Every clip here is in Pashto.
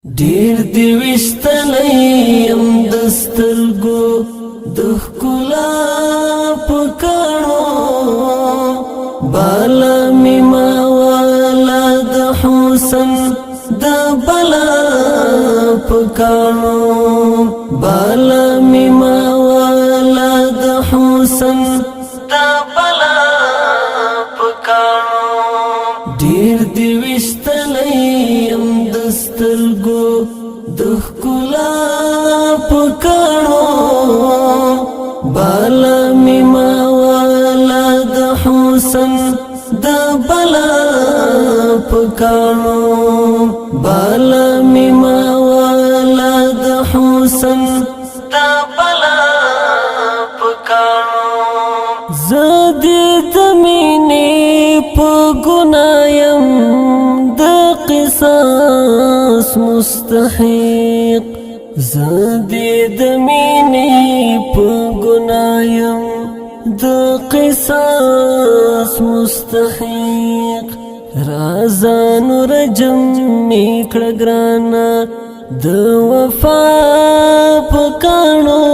ډیر دی وشتلیم دسترګو د ښکلا پکړو بالا می ماوالا د حسن د بلا پکړو بالا می ماوالا د حسن د بلا پکړو ډیر دی وشتلیم دسترګو د ښکلا پکړو بالا می ماوالا د حسن د بلا پکړو بالا می ماوالا د حسن د بلا پکړو زدي د مینې په ګنایم د قصاص مستحق زدي د مینې په ګنایم د قصاص مستحق رازان رجم میکړه ګرانا د وفا پکانو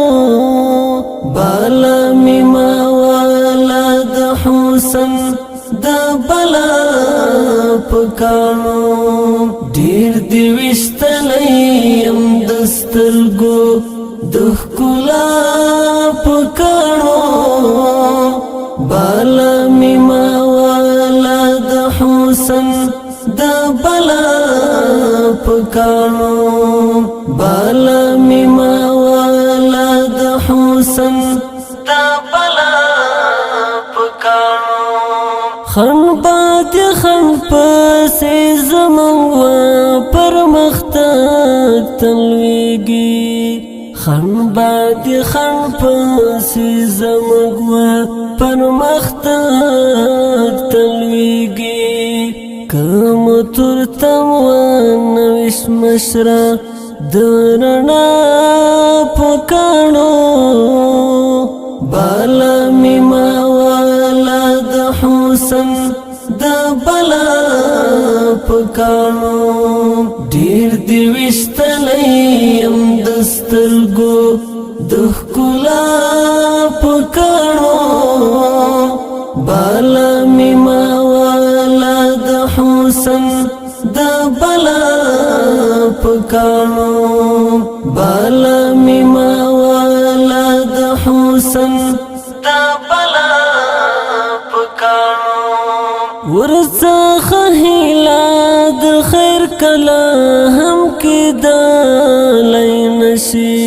بالا می ماوالا د حسن د بلا پکانو ډیر دی وشتلیم دسترګو د ښکلا پکانو بالا می ماوالا د حسن د بلا پکانو بالا می ماوالا د حسن د بلا پکانو خن باد خن پسې زمونږ پر مختګ تلويږي خن باد خن پسې زمونږ پر مختګ تلويږي کوم ترتم ونوش مشرا درنا پکانو بالا می ماوالا د حسن د بلا پکانو ډیر دی وشتلیم دسترګو د ښکلا پکانو بالا می ماوالا د حسن د بلا پکانو بالا می ماوالا د حسن د بلا پکانو ورڅخه هیلا د خیر کلا هم کېدلای نشي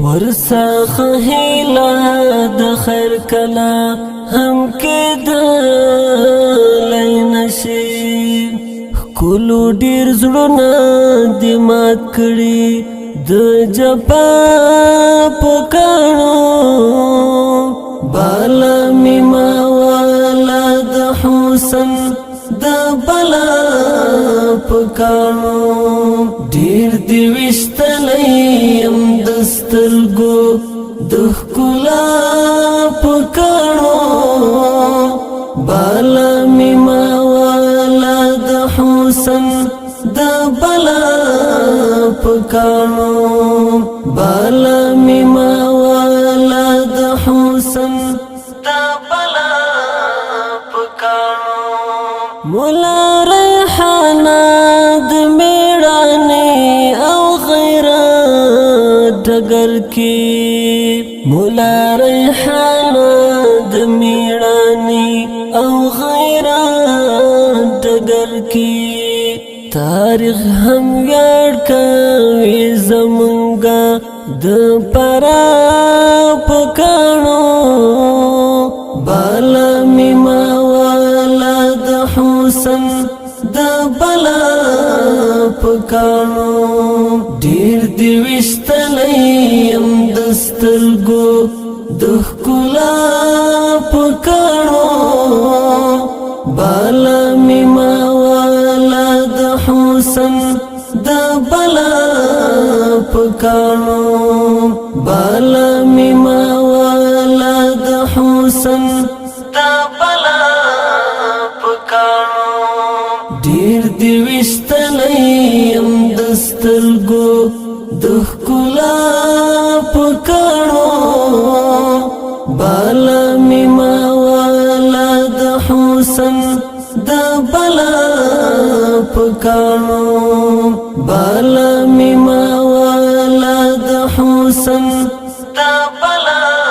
ورڅخه هیلا د خیر کلا هم کېدلای نشي کولو ډیر زړونه دې مات کړي د جپا پکانو بالا می ماوالا د حسن د بلا پکانو ډیر دی وشتلیم دسترګو د ښکلا پکانو بالا می ماوالا د حسن د بلا پکانو بالا می ماوالا د حسن د بلا پکانو مولا ریحانا د میړانې او غیرت ډګر کې مولا ریحانا د میړانې او غیرت ډګر کې تاریخ هم یاد کوي زمونږه د پرا پکانو بالا می ماوالا د حسن د بلا پکانو ډیر دی وشتلیم دسترګو د ښکلا پکانو بالا می ماوالا د حسن د بلا پکانو بالا می ماوالا د حسن د بلا پکانو ډیر دی وشتلیم دست سترګو د ښکلا پکړو بالا می موالا د حسن د بلا پکړو بالا می موالا د حسن د بلا